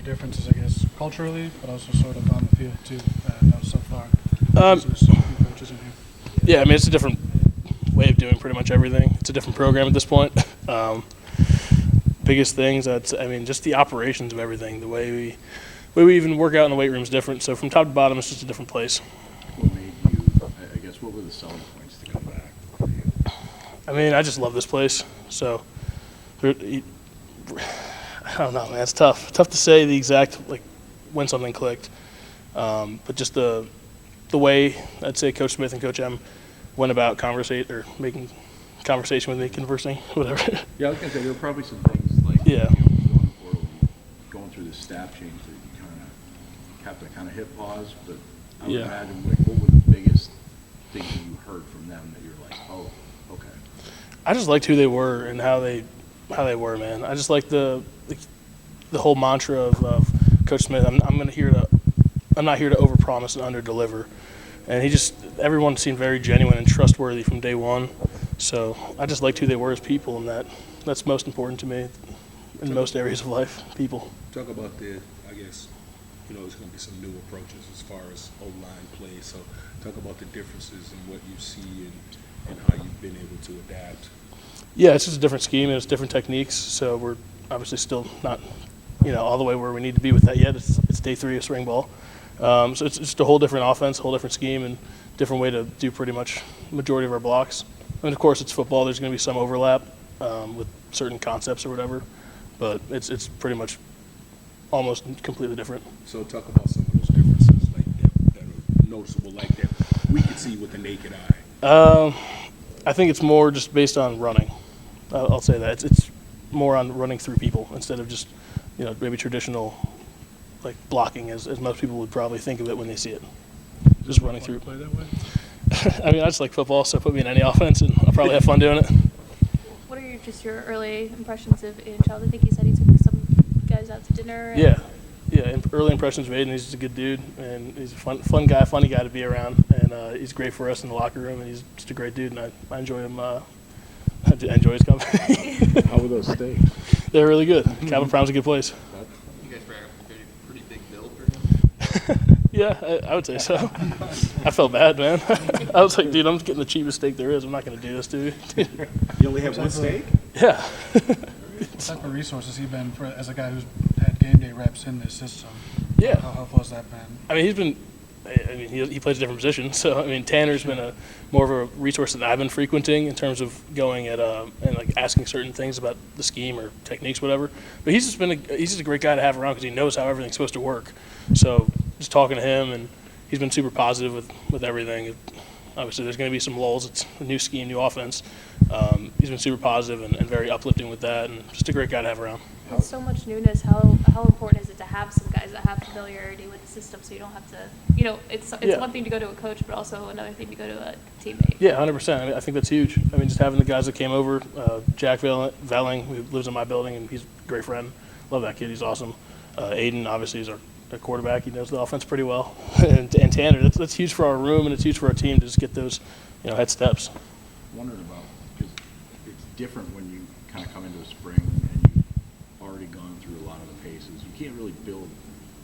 major differences, I guess, culturally, but also sort of on the field too, so far? There's a few coaches in here. Yeah, I mean, it's a different way of doing pretty much everything. It's a different program at this point. Biggest things, just the operations of everything. The way we even work out in the weight room is different. So from top to bottom, it's just a different place. What made you, I guess, what were the selling points to come back for you? I mean, I just love this place. So, I don't know, man. It's tough. Tough to say the exact, when something clicked. But just the way, I'd say, Coach Smith and Coach M went about making conversation with me, conversing, whatever. Yeah, I was going to say, there were probably some things Yeah. Going through the staff change that you kind of have to kind of hit pause, but I would Yeah. imagine, what were the biggest things that you heard from them that you're like, oh, okay. I just liked who they were and how they were, man. I just like the whole mantra of Coach Smith. I'm not here to overpromise and underdeliver. And everyone seemed very genuine and trustworthy from day one. So I just liked who they were as people, and that's most important to me in most areas of life, people. Talk about I guess, there's going to be some new approaches as far as O-line play. So talk about the differences in what you see and how you've been able to adapt. Yeah, it's just a different scheme and it's different techniques. So we're obviously still not, all the way where we need to be with that yet. It's day 3 of spring ball. So it's just a whole different offense, a whole different scheme, and different way to do pretty much the majority of our blocks. And of course, it's football. There's going to be some overlap with certain concepts or whatever, but it's pretty much almost completely different. So talk about some of those differences that are noticeable, that we can see with the naked eye. I think it's more just based on running. I'll say that it's more on running through people instead of just maybe traditional blocking as most people would probably think of it when they see it. Just running through. Play that way? I just like football, so put me in any offense, and I'll probably have fun doing it. What are your early impressions of Ian Child? I think he said he took some guys out to dinner. Yeah. Early impressions made, and he's just a good dude, and he's a funny guy to be around, and he's great for us in the locker room, and he's just a great dude, and I enjoy him. I enjoy his company. How were those steaks? They're really good. Cabot Brown's a good place. You guys were a pretty big bill for him? Yeah, I would say so. I felt bad, man. I was like, dude, I'm getting the cheapest steak there is. I'm not going to do this to you. You only have one steak? Yeah. What type of resources has he been as a guy who's had game day reps in this system? Yeah. How helpful has that been? I mean, he plays a different position. So, Tanner's been more of a resource that I've been frequenting in terms of going and asking certain things about the scheme or techniques, whatever. But he's just a great guy to have around because he knows how everything's supposed to work. So just talking to him, and he's been super positive with everything. Obviously, there's going to be some lulls. It's a new scheme, new offense. He's been super positive and very uplifting with that, and just a great guy to have around. With so much newness, how important is it to have some guys that have familiarity with the system, so you don't have to, it's Yeah. one thing to go to a coach, but also another thing to go to a teammate. Yeah, 100%. I think that's huge. Just having the guys that came over, Jack Velling, who lives in my building, and he's a great friend. Love that kid. He's awesome. Aiden, obviously, is our quarterback. He knows the offense pretty well. and Tanner, that's huge for our room, and it's huge for our team to just get those, head steps. Wondered about, because it's different when you kind of come into a spring and you've already gone through a lot of the paces. You can't really build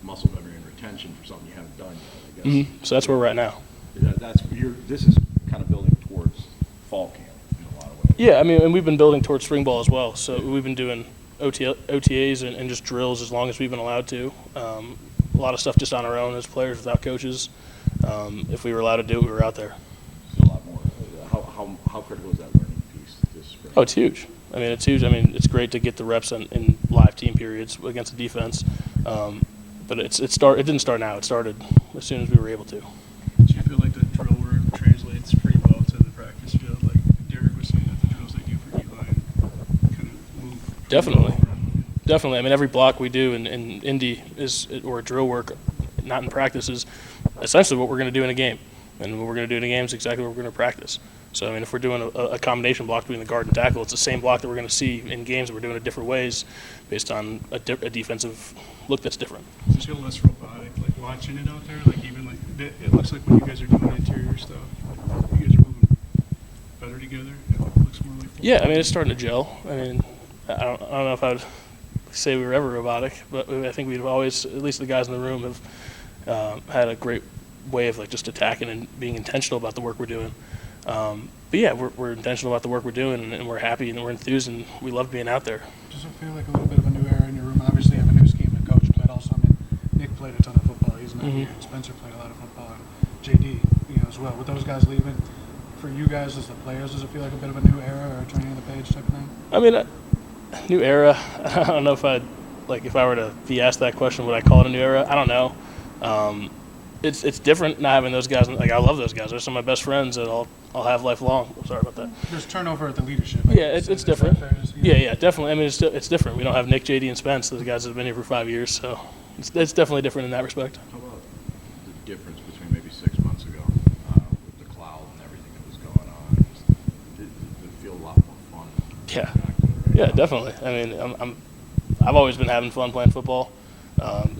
muscle memory and retention for something you haven't done yet, I guess. Mm-hmm. So that's where we're at now. This is kind of building towards fall camp in a lot of ways. Yeah, and we've been building towards spring ball as well. So we've been doing OTAs and just drills as long as we've been allowed to. A lot of stuff just on our own as players without coaches. If we were allowed to do it, we were out there. So a lot more. How critical is that learning piece this spring? Oh, it's huge. It's huge. It's great to get the reps in live team periods against the defense. But it didn't start now. It started as soon as we were able to. Do you feel like the drill work translates pretty well to the practice field? Like Derek was saying that the drills they do for Eli kind of move. Definitely. Every block we do in Indy or drill work, not in practice, is essentially what we're going to do in a game. And what we're going to do in a game is exactly what we're going to practice. So, if we're doing a combination block between the guard and tackle, it's the same block that we're going to see in games. We're doing it different ways based on a defensive look that's different. Does it feel less robotic, watching it out there? It looks like when you guys are doing interior stuff, you guys are moving better together. It looks more like football. Yeah, it's starting to gel. I don't know if I would say we were ever robotic, but I think we've always, at least the guys in the room, have had a great way of like just attacking and being intentional about the work we're doing. But yeah, we're intentional about the work we're doing, and we're happy and we're enthused, and we love being out there. Does it feel like a little bit of a new era in your room? Obviously, you have a new scheme and coach, but also, I mean, Nick played a ton of football. He's not here. And Spencer played a lot of football, and JD, as well. With those guys leaving, for you guys as the players, does it feel like a bit of a new era or a turning of the page type of thing? I mean, new era. I don't know if if I were to be asked that question, would I call it a new era? I don't know. It's different not having those guys. Like, I love those guys. They're some of my best friends that I'll have lifelong. Sorry about that. There's turnover at the leadership. Yeah, it's different. Yeah. Yeah, definitely. I mean, it's different. We don't have Nick, JD, and Spence. Those guys have been here for 5 years, so it's definitely different in that respect. How about the difference between maybe 6 months ago with the cloud and everything that was going on? Did it feel a lot more fun? Yeah. Back to it right Yeah, now? definitely. I mean, I've always been having fun playing football,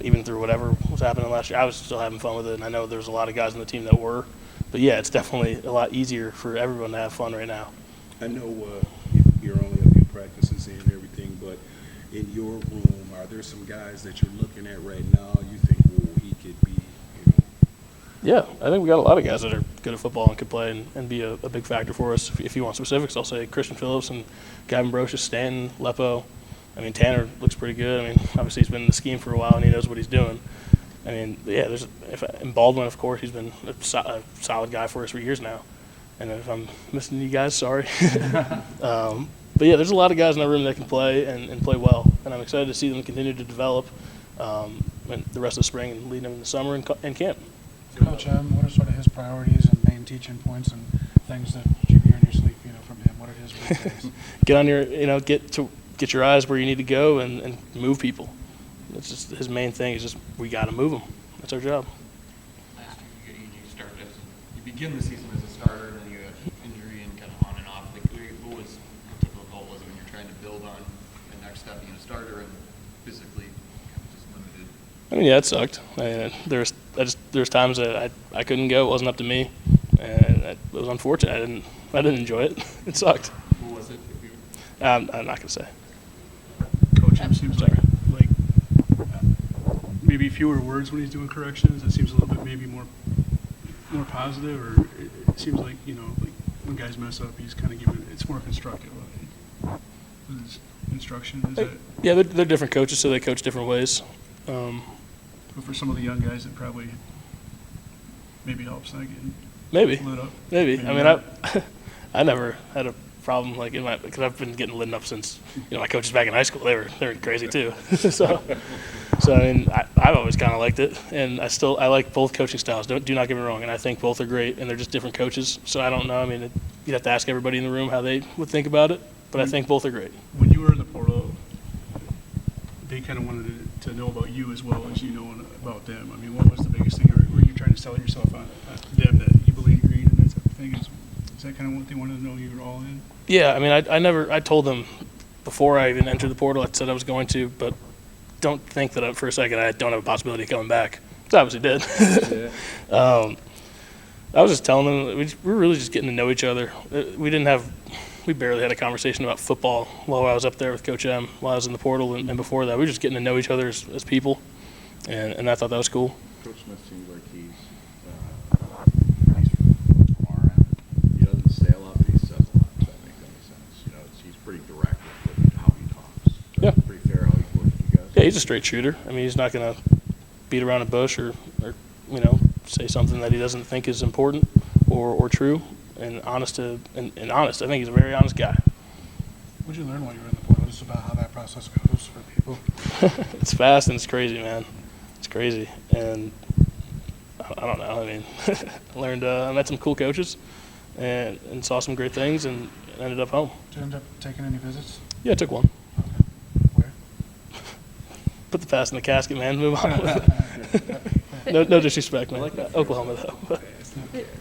even through whatever was happening last year. I was still having fun with it, and I know there's a lot of guys on the team that were. But yeah, it's definitely a lot easier for everyone to have fun right now. I know you're only a few practices in and everything, but in your room, are there some guys that you're looking at right now you think, oh, he could be, Yeah, I think we got a lot of guys that are good at football and could play and be a big factor for us. If you want specifics, I'll say Christian Phillips and Gavin Brocious, Stanton, Lepo. I mean, Tanner looks pretty good. I mean, obviously he's been in the scheme for a while and he knows what he's doing. I mean, yeah, and Baldwin, of course, he's been a solid guy for us for years now. And if I'm missing you guys, sorry. But yeah, there's a lot of guys in our room that can play and play well. And I'm excited to see them continue to develop and the rest of the spring and leading them in the summer and camp. Coach M, what are sort of his priorities and main teaching points and things that you hear in your sleep, from him? What are his big things? Get on your, get your eyes where you need to go and move people. That's just his main thing. Is just we got to move them. That's our job. Last year you started you begin the season as a starter, and then you have injury and kind of on and off. Like, what typical was it when you're trying to build on the next step being a starter and physically kind of just limited? I mean, yeah, it sucked. I mean, there's times that I couldn't go. It wasn't up to me, and it was unfortunate. I didn't enjoy it. It sucked. Who was it? If you I'm not gonna say. Coach M seems like maybe fewer words when he's doing corrections. It seems a little bit maybe more positive, or it seems like like when guys mess up, he's kind of giving it's more constructive. His instruction is that. Yeah, they're different coaches, so they coach different ways. But for some of the young guys, it probably maybe helps not getting Maybe. lit up. Maybe. I mean, I never had a problem because I've been getting lit up since my coaches back in high school. They're crazy too. so I mean, I've always kind of liked it, and I like both coaching styles. Do not get me wrong, and I think both are great, and they're just different coaches. So I don't know. I mean, you'd have to ask everybody in the room how they would think about it, but I think both are great. When you were in the portal, they kind of wanted to know about you as well as you know about them. I mean, what was the biggest thing? Were you trying to sell yourself on them that you believe you're green and that type of thing? Is that kind of what they wanted to know you were all in? Yeah, I mean, I told them before I even entered the portal, I said I was going to, but don't think that for a second I don't have a possibility of coming back. I obviously did. I was just telling them we were really just getting to know each other. We barely had a conversation about football while I was up there with Coach M, while I was in the portal, and before that, we were just getting to know each other as people, and I thought that was cool. Coach Smith seems like he's from our end. He doesn't say a lot, but he says a lot, if that makes any sense. He's pretty direct with how he talks. Yeah. Pretty fair how he works with you guys. Yeah, he's a straight shooter. I mean, he's not going to beat around a bush or say something that he doesn't think is important or true. And honest. I think he's a very honest guy. What did you learn while you were in the portal, just about how that process goes for people? It's fast and it's crazy, man. It's crazy, and I don't know. I mean, I met some cool coaches, and saw some great things, and ended up home. Did you end up taking any visits? Yeah, I took one. Okay. Where? Put the past in the casket, man. Move on. No disrespect, man. Oklahoma though.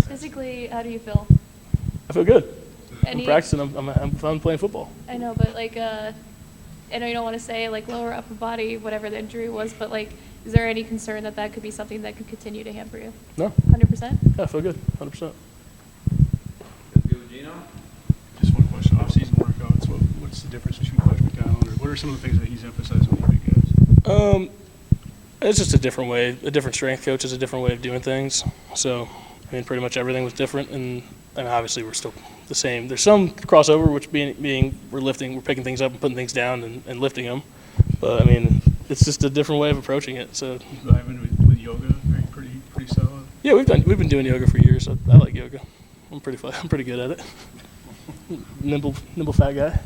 Physically, how do you feel? I feel good. I'm Any- practicing. I'm fun playing football. I know, but I know you don't want to say lower upper body, whatever the injury was, but is there any concern that could be something that could continue to hamper you? No. 100%? Yeah, I feel good. 100%. Good with Geno? Just one question. Off-season workouts. What what's the difference between Coach McDonald, or what are some of the things that he's emphasizing with you guys? It's just a different way, a different strength coach is a different way of doing things. So, I mean, pretty much everything was different, and obviously we're still the same. There's some crossover, which being we're picking things up and putting things down and lifting them. But I mean, it's just a different way of approaching it. So, Vibing with yoga, are you pretty solid? yeah, we've been doing yoga for years. So I like yoga. I'm pretty good at it. Nimble fat guy.